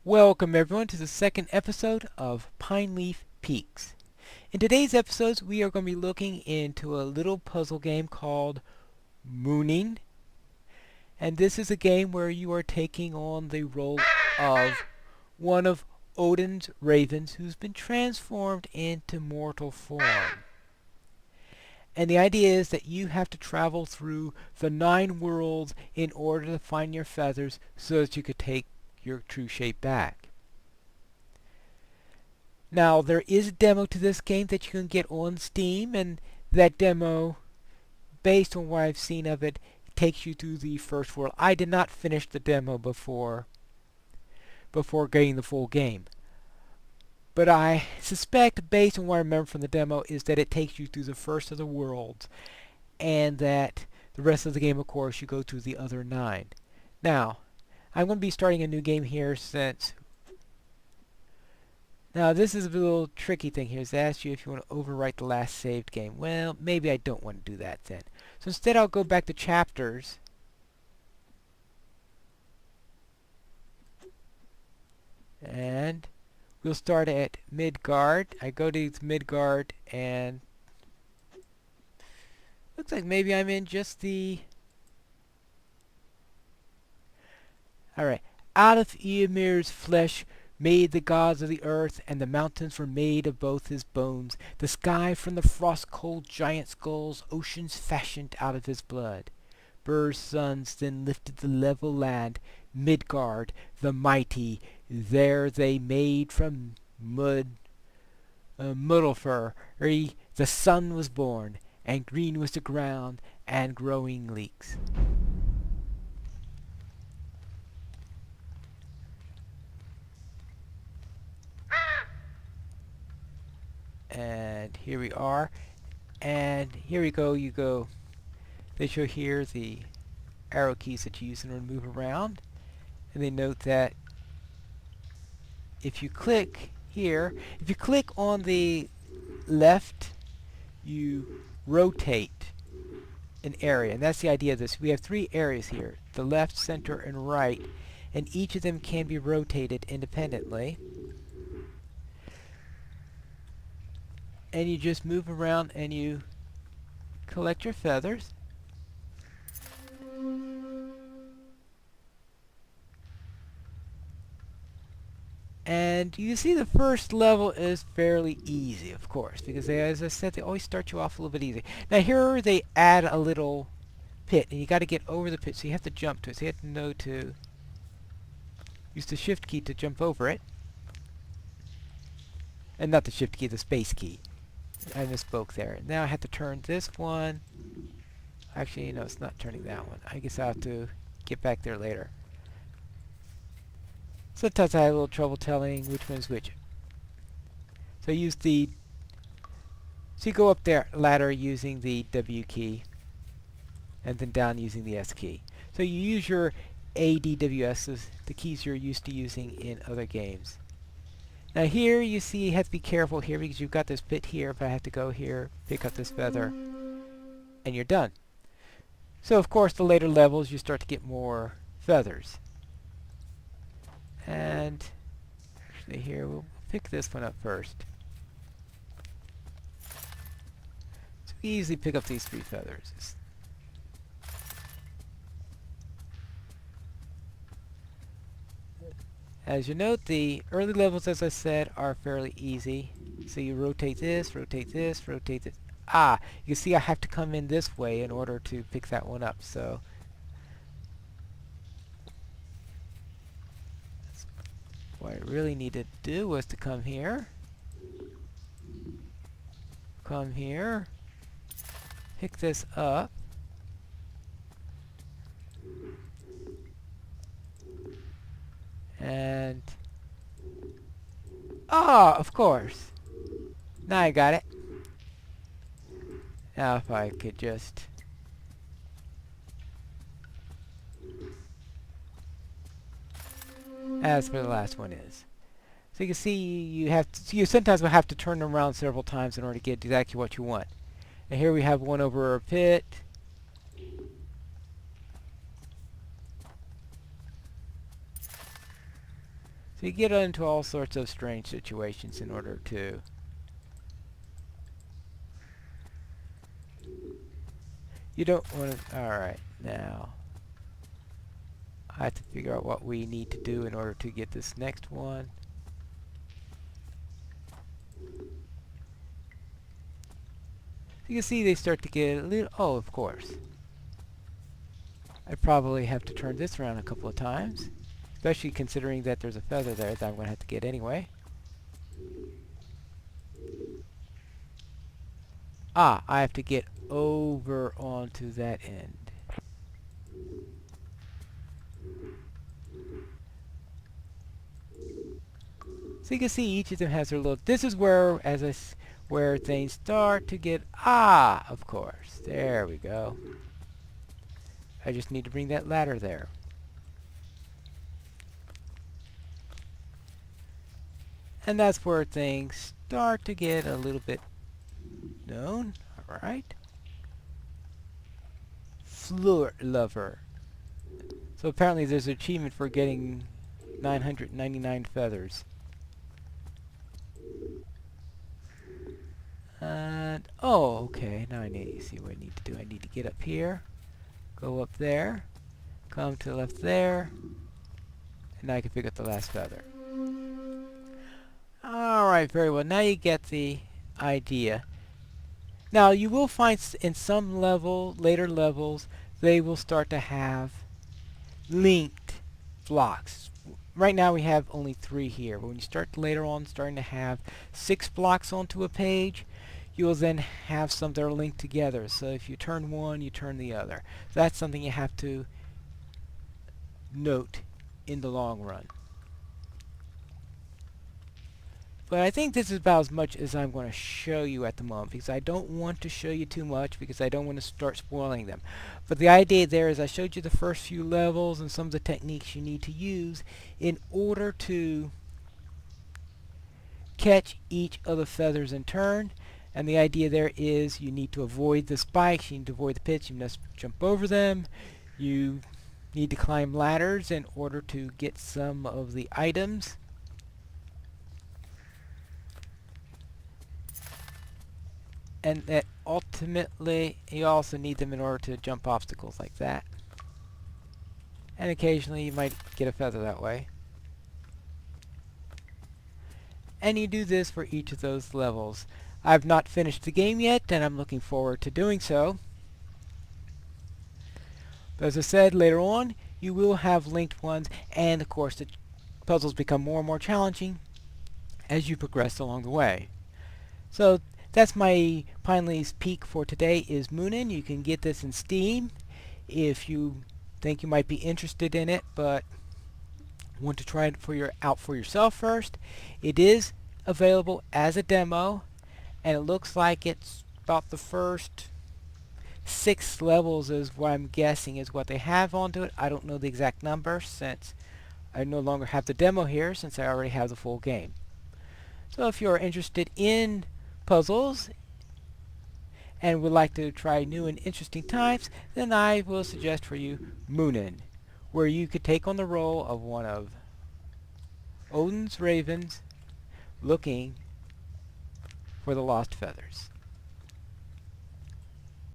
Welcome everyone to the second episode of Pineleaf Peaks. In today's episodes we are going to be looking into a little puzzle game called Munin. And this is a game where you are taking on the role of one of Odin's ravens who's been transformed into mortal form. And the idea is that you have to travel through the 9 worlds in order to find your feathers so that you could take your true shape back. Now, there is a demo to this game that you can get on Steam, and that demo, based on what I've seen of it, takes you through the first world. I did not finish the demo before getting the full game. But I suspect, based on what I remember from the demo, is that it takes you through the first of the worlds, and that the rest of the game, of course, you go through the other 9. Now, I'm going to be starting a new game here since... Now, this is a little tricky thing here. It asks you if you want to overwrite the last saved game. Well, maybe I don't want to do that then. So instead, I'll go back to chapters. And we'll start at Midgard. I go to Midgard, and looks like maybe I'm in just the... Alright. Out of Ymir's flesh made the gods of the earth, and the mountains were made of both his bones. The sky from the frost-cold giant skulls, oceans fashioned out of his blood. Bur's sons then lifted the level land, Midgard the mighty. There they made from Muddlefur. The sun was born, and green was the ground, and growing leeks. And here we are, and here we go. They show here the arrow keys that you use in order to move around, and they note that if you click here, if you click on the left, you rotate an area, and that's the idea of this. We have 3 areas here, the left, center, and right, and each of them can be rotated independently. And you just move around and you collect your feathers. And you see the first level is fairly easy, of course, because they, as I said, they always start you off a little bit easy. Now here they add a little pit, and you got to get over the pit, so you have to jump to it. So you have to know to use the shift key to jump over it. And not the shift key, the space key. I misspoke there. Now I have to turn this one. Actually, no, it's not turning that one. I guess I'll have to get back there later. Sometimes I have a little trouble telling which one is which. So I use the... So you go up there ladder using the W key, and then down using the S key. So you use your A, D, W, S, the keys you're used to using in other games. Now here you see you have to be careful here because you've got this pit here, but I have to go here, pick up this feather, and you're done. So of course the later levels you start to get more feathers. And actually here we'll pick this one up first. So we easily pick up these 3 feathers. As you note, the early levels, as I said, are fairly easy. So you rotate this, rotate this, rotate this. Ah, you see I have to come in this way in order to pick that one up. So what I really needed to do was to come here, pick this up, and of course. Now I got it. Now if I could just as for the last one is. So you can see you sometimes will have to turn them around several times in order to get exactly what you want. And here we have one over a pit. So you get into all sorts of strange situations in order to you don't want to. Alright, now I have to figure out what we need to do in order to get this next one. You can see they start to get a little... Oh, of course. I probably have to turn this around a couple of times. Especially considering that there's a feather there that I'm going to have to get anyway. Ah, I have to get over onto that end. So you can see each of them has their little... This is where, where things start to get... Ah, of course. There we go. I just need to bring that ladder there. And that's where things start to get a little bit known. Alright. Floor lover. So apparently there's an achievement for getting 999 feathers. And, oh, okay. Now I need to see what I need to do. I need to get up here, go up there, come to the left there, and now I can pick up the last feather. Alright, very well. Now you get the idea. Now you will find in some later levels, they will start to have linked blocks. Right now we have only 3 here, but when you start later on starting to have 6 blocks onto a page, you will then have some that are linked together. So if you turn one, you turn the other. So that's something you have to note in the long run. But I think this is about as much as I'm going to show you at the moment, because I don't want to show you too much, because I don't want to start spoiling them. But the idea there is I showed you the first few levels and some of the techniques you need to use in order to catch each of the feathers in turn. And the idea there is you need to avoid the spikes, you need to avoid the pits, you must jump over them, you need to climb ladders in order to get some of the items. And that ultimately you also need them in order to jump obstacles like that. And occasionally you might get a feather that way. And you do this for each of those levels. I've not finished the game yet, and I'm looking forward to doing so. But as I said, later on you will have linked ones, and of course the puzzles become more and more challenging as you progress along the way. So that's my Pineleaf's Peak for today is Munin. You can get this in Steam if you think you might be interested in it, but want to try it out for yourself first. It is available as a demo, and it looks like it's about the first 6 levels is what I'm guessing is what they have onto it. I don't know the exact number since I no longer have the demo here, since I already have the full game. So if you're interested in puzzles and would like to try new and interesting types, then I will suggest for you Munin, where you could take on the role of one of Odin's ravens looking for the lost feathers.